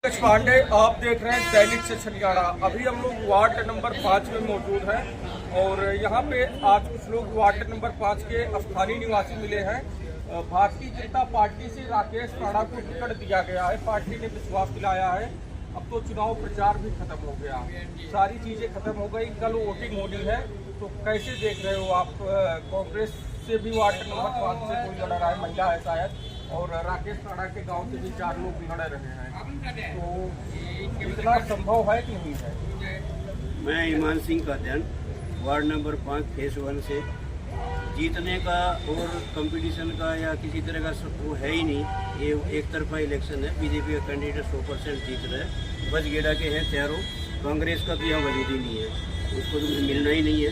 पांडे, आप देख रहे हैं दैनिक से छनियाड़ा। अभी हम लोग वार्ड नंबर 5 में मौजूद हैं और यहाँ पे आज कुछ लोग वार्ड नंबर 5 के स्थानीय निवासी मिले हैं। भारतीय जनता पार्टी से राकेश राणा को टिकट दिया गया है, पार्टी ने विश्वास दिलाया है। अब तो चुनाव प्रचार भी खत्म हो गया, सारी चीजें खत्म हो गई, कल वोटिंग होनी है। तो कैसे देख रहे हो आप? कांग्रेस से भी वार्ड नंबर 5 से कोई लड़ रहा है, महिला है शायद, और राकेश राणा के गांव से भी 4 लोग लड़ रहे हैं। तो इतना संभव है कि नहीं है? मैं ईमान सिंह का ध्यान वार्ड नंबर 5 फेस 1 से जीतने का और कंपटीशन का या किसी तरह का वो है ही नहीं। ये एक तरफा इलेक्शन है। बीजेपी का कैंडिडेट 100% जीत रहा है। बजगेड़ा के हैं चारों, कांग्रेस का तो यहाँ वजूद ही नहीं है, उसको तो मिलना ही नहीं है।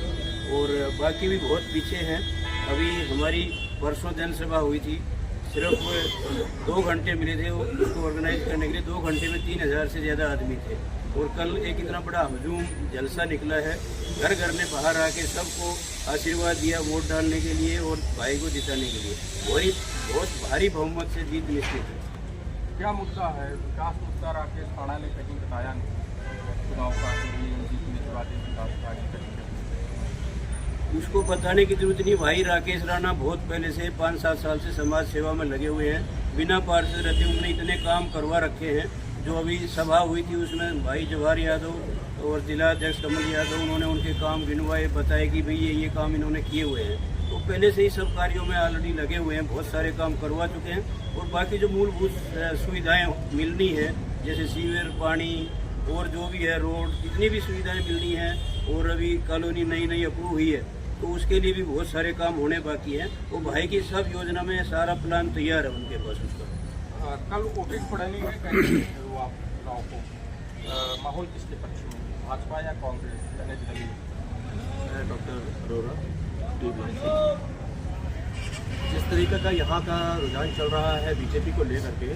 और बाकी भी बहुत पीछे हैं। अभी हमारी परसों जनसभा हुई थी, सिर्फ 2 घंटे मिले थे उसको ऑर्गेनाइज करने के लिए। 2 घंटे में 3000 से ज़्यादा आदमी थे और कल एक इतना बड़ा हजूम जलसा निकला है। घर घर में बाहर आके सबको आशीर्वाद दिया वोट डालने के लिए और भाई को जिताने के लिए। बहुत भारी बहुमत से जीत निश्चित है। क्या मुद्दा है? विकास मुद्दा राकेश राणा ने कहीं बताया नहीं चुनाव का, जीतने के बाद विकास उसको बताने की जरूरत नहीं। भाई राकेश राणा बहुत पहले से 5-7 साल से समाज सेवा में लगे हुए हैं। बिना पार्षद रहते उन्होंने इतने काम करवा रखे हैं। जो अभी सभा हुई थी उसमें भाई जवाहर यादव और जिला अध्यक्ष कमल यादव, उन्होंने उनके काम गिनवाए, बताए कि भाई ये काम इन्होंने किए हुए हैं। तो पहले से ही सब कार्यों में ऑलरेडी लगे हुए हैं, बहुत सारे काम करवा चुके हैं। और बाकी जो मूलभूत सुविधाएँ मिलनी है, जैसे सीवर, पानी और जो भी है रोड, जितनी भी सुविधाएँ मिलनी है, और अभी कॉलोनी नई अप्रूव हुई है तो उसके लिए भी बहुत सारे काम होने बाकी हैं। वो भाई की सब योजना में सारा प्लान तैयार है उनके पास उसका। कल वोटिंग पड़नी है, कैसे वो आप चुनाव को माहौल किसके पक्ष में, भाजपा या कांग्रेस? मैं डॉक्टर अरोरा जिस तरीके का यहाँ का रुझान चल रहा है बीजेपी को लेकर के,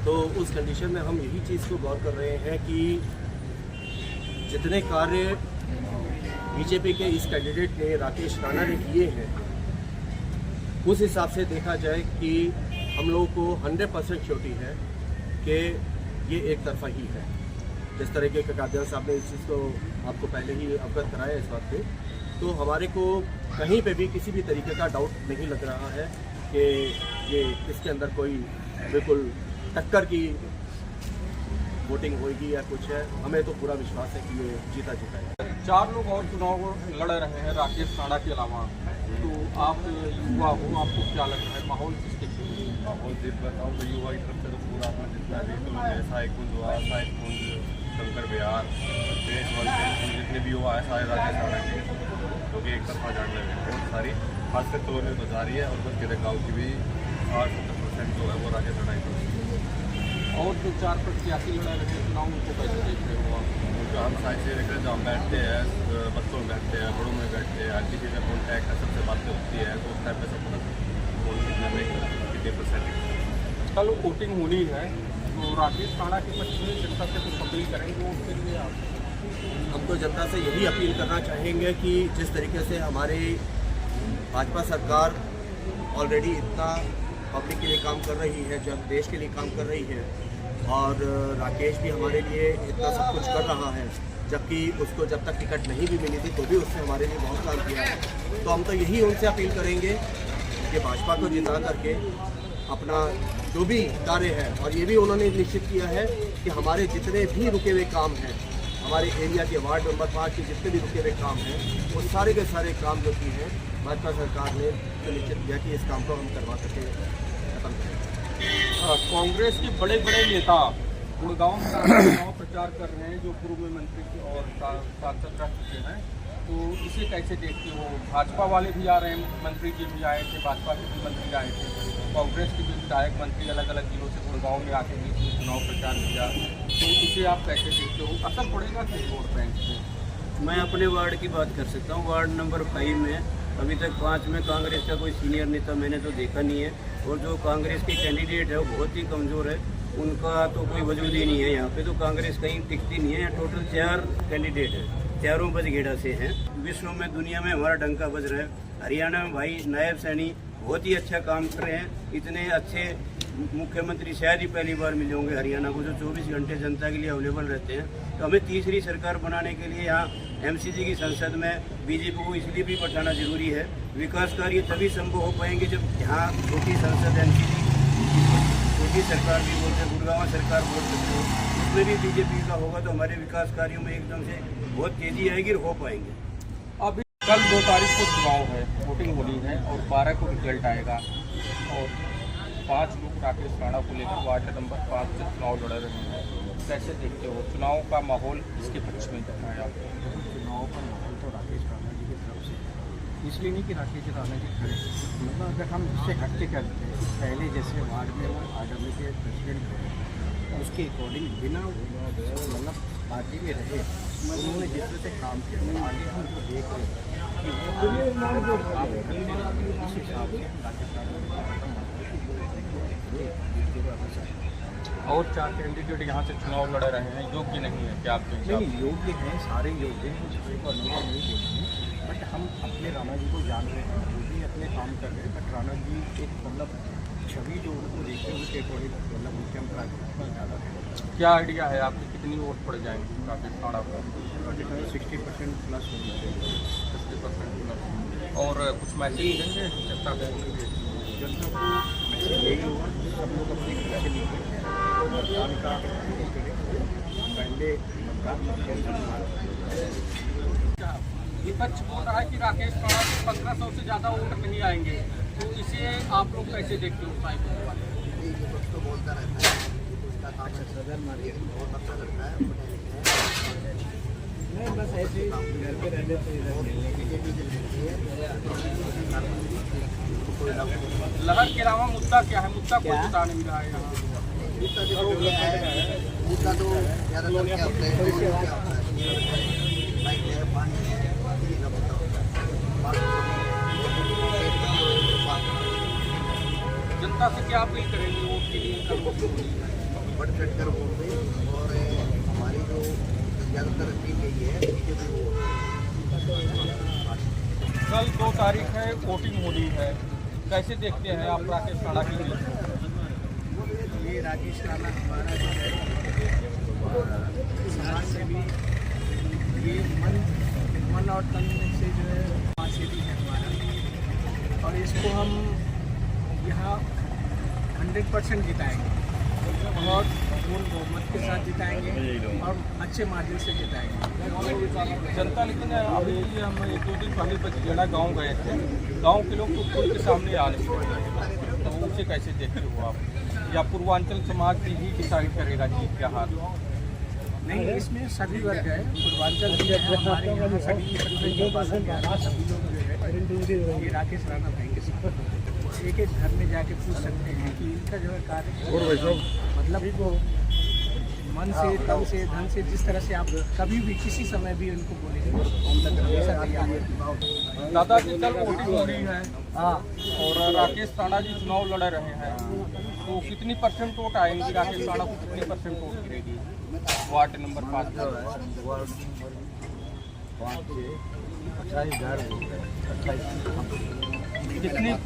तो उस कंडीशन में हम यही चीज़ को गौर कर रहे हैं कि जितने कार्य बीजेपी के इस कैंडिडेट ने राकेश राणा ने किए हैं, उस हिसाब से देखा जाए कि हम लोगों को 100% श्योरिटी है कि ये एक तरफा ही है। जिस तरीके का कादियान साहब ने इस चीज़ को आपको पहले ही अवगत कराया इस बात पे, तो हमारे को कहीं पे भी किसी भी तरीके का डाउट नहीं लग रहा है कि ये इसके अंदर कोई बिल्कुल टक्कर की वोटिंग होगी या कुछ है। हमें तो पूरा विश्वास है कि ये जीता है। 4 लोग और चुनाव लड़ रहे हैं राकेश राणा के अलावा। तो आप युवा हो, आपको क्या लग रहा है माहौल किसके? माहौल जिस बताऊँ तो युवा की तरफ से तो पूरा अपना जितना भी तो साई कुंज हुआ, साई कुंज, शंकर बिहार, देश वाले जितने भी युवा है सारे राकेश राणा के, जो कि एक तरफा जाने लगे बहुत सारी, खासकर तो उन्हें बता रही है। और बस के गाँव की भी 60-70% जो है वो राकेश राणा की। और जो 4 प्रत्याशी लड़ रहे हैं चुनाव, उनको कैसे देख रहे हो आप? जो हम साइड से देख रहे हैं, जो हम बैठते हैं, बच्चों में बैठते हैं, बड़ों में बैठते हैं, हर किसी का कॉन्टैक्ट है, सबसे बातें होती है, तो उस टाइप पर सब पता कितने %। कल वोटिंग होनी है, तो राकेश राणा के पक्ष में जनता से कुछ अपील करेंगे वोट के लिए आप? हम तो जनता से यही अपील करना चाहेंगे कि जिस तरीके से हमारी भाजपा सरकार ऑलरेडी इतना पब्लिक के लिए काम कर रही है, जब देश के लिए काम कर रही है, और राकेश भी हमारे लिए इतना सब कुछ कर रहा है, जबकि उसको जब तक टिकट नहीं भी मिली थी तो भी उसने हमारे लिए बहुत काम किया है। तो हम तो यही उनसे अपील करेंगे कि भाजपा को जिता करके अपना जो भी कार्य है, और ये भी उन्होंने निश्चित किया है कि हमारे जितने भी रुके हुए काम हैं, हमारे एरिया के वार्ड नंबर 5 के जितने भी रुके हुए काम हैं, वो सारे के सारे काम जो की हैं भाजपा सरकार ने सुनिश्चित किया कि इस काम को हम करवा सके खत्म करें। कांग्रेस के बड़े नेता गुड़गांव में चुनाव प्रचार कर रहे हैं, जो पूर्व मंत्री और सांसद रह चुके हैं, तो इसे कैसे देखते हो? भाजपा वाले भी आ रहे हैं, मंत्री जी भी आए थे, भाजपा के भी मंत्री आए थे, कांग्रेस के भी विधायक मंत्री अलग अलग जिलों से गुड़गांव में आके भी चुनाव प्रचार किया, तो इसे आप कैसे देखते हो? असर पड़ेगा कि वोट बैंक से? मैं अपने वार्ड की बात कर सकता हूँ। वार्ड नंबर 5 में अभी तक 5 में कांग्रेस का कोई सीनियर नेता मैंने तो देखा नहीं है, और जो कांग्रेस के कैंडिडेट है वो बहुत ही कमज़ोर है, उनका तो कोई वजूद ही नहीं है यहाँ पे। तो कांग्रेस कहीं टिकती नहीं है। टोटल 4 कैंडिडेट है, चारों बजगेड़ा से हैं। विश्व में, दुनिया में हमारा डंका बज रहा है। हरियाणा में भाई नायब सैनी बहुत ही अच्छा काम कर रहे हैं। इतने अच्छे मुख्यमंत्री शायद ही पहली बार मिले होंगे हरियाणा को, जो 24 घंटे जनता के लिए अवेलेबल रहते हैं। तो हमें तीसरी सरकार बनाने के लिए यहाँ एमसीजी की संसद में बीजेपी को इसलिए भी बैठाना जरूरी है। विकास कार्य तभी संभव हो पाएंगे जब यहाँ छोटी संसद एमसीजी, छोटी सरकार भी बोलते हैं, गुड़गांव सरकार बोल सकते हो, उसमें भी बीजेपी का होगा तो हमारे विकास कार्यों में एकदम से बहुत तेजी आएगी और हो पाएंगे। अभी कल 2 तारीख को चुनाव है, वोटिंग होनी है और 12 को रिजल्ट आएगा और 5 लोग राकेश राणा को लेकर वार्ड नंबर 5 से चुनाव लड़ रहे हैं। कैसे देखते हो चुनाव का माहौल, इसके पक्ष में दिख रहा है आपको? चुनाव का माहौल तो राकेश राणा जी की तरफ से इसलिए नहीं कि राकेश राणा जी खड़े, मतलब अगर हम इससे हटके करते हैं पहले जैसे वार्ड में वो RW के प्रेसिडेंट थे, उसके अकॉर्डिंग बिना मतलब पार्टी में रहे उन्होंने जिस तरह से काम किया, आगे हम तो देख रहे हैं कि वो जो काम करते हैं उस हिसाब से राकेश राणा और 4 कैंडिडेट यहाँ से चुनाव लड़ रहे हैं, योग्य नहीं है क्या आपके हिसाब से? नहीं, योग्य हैं, सारे योग्य हैं, किसी को अनुभव नहीं देंगे, बट हम अपने राणा जी को जान रहे हैं, वो भी अपने काम कर रहे हैं, बट राणा जी एक मतलब छवि जो उनको देखते हैं उसके अकॉर्डिंग मतलब उनके हम प्राथमिकता ज़्यादा है। क्या आइडिया है आपकी, कितनी वोट पड़ जाएंगे राकेश राणा को? 60% प्लस होनी चाहिए। 60% प्लस। और कुछ मैसेज देंगे जनता को? जनता को मैसेज यही होगा, सब लोग अपने घर से निकलें, मतदान का पहले मतदान विपक्ष बोल रहा है कि राकेश राणा को 1500 से ज़्यादा वोट नहीं आएंगे, तो इसे आप लोग कैसे देखते हो? तो बोलता रहता है, उसका काम सदर मार्केट बहुत अच्छा लगता है। नहीं बस ऐसे ही घर पे रहने से इधर मिलने के लिए लहर के अलावा मुद्दा क्या है? मुद्दा कोई बता नहीं रहा है यहाँ। मुद्दा जो हो गया है, मुद्दा तो ज़्यादातर क्या होता है, क्या होता है, लाइट है, पानी है, बिजली का मुद्दा होता है। जनता से क्या अपील करेंगे वोट के लिए? बढ़ चढ़ कर वोट दें और हमारी जो ज़्यादातर टीम यही है बीजेपी वोट। कल 2 तारीख है, वोटिंग होनी है, कैसे देखते हैं आप राकेश राणा की जीत? ये राकेश राणा हमारा जो है समाज से भी ये मन और तन से जो है समाज से भी है हमारा, और इसको हम यहाँ 100% जिताएंगे और पूर्ण बहुमत के साथ जिताएंगे और अच्छे मार्जिन से जिताएंगे जनता, लेकिन अभी हम 1-2 दिन पहले बचगेड़ा गांव गए थे, गांव के लोग तो खुल के सामने आ नहीं रहे, तो उसे कैसे देखते हो आप? या पूर्वांचल समाज ही डिसाइड करेगा जीत क्या हार? नहीं, इसमें सभी वर्ग है, पूर्वांचल भी है, हमारे यहाँ सभी सभी लोग जो है ये राकेश राणा भाई के साथ एक घर में जाके पूछ सकते हैं कि इनका जो है कार्य मतलब मन से, तन से, धन से, जिस तरह से आप कभी भी किसी समय भी उनको बोलेंगे हमेशा तैयार है। दादाजी कल वोटिंग हो रही है और राकेश राणा जी चुनाव लड़ रहे हैं, तो कितनी % वोट आएंगी राकेश राणा को? कितनी % वोट गिरेगी वार्ड नंबर 5? 28,000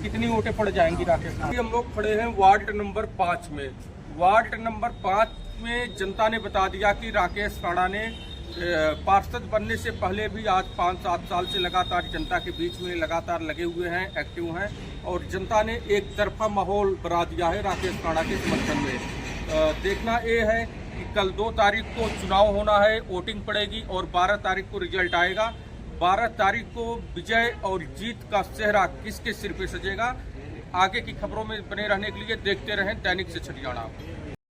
कितनी वोटें पड़ जाएंगी राकेश राणा? हम लोग खड़े हैं वार्ड नंबर 5 में। वार्ड नंबर 5 में जनता ने बता दिया कि राकेश राणा ने पार्षद बनने से पहले भी आज 5-7 साल से लगातार जनता के बीच में लगातार लगे हुए हैं, एक्टिव हैं, और जनता ने एक तरफा माहौल बना दिया है राकेश राणा के समर्थन में। देखना ये है कि कल 2 तारीख को चुनाव होना है, वोटिंग पड़ेगी और 12 तारीख को रिजल्ट आएगा। 12 तारीख को विजय और जीत का सेहरा किसके सिर पे सजेगा? आगे की खबरों में बने रहने के लिए देखते रहें दैनिक से छठियाणा।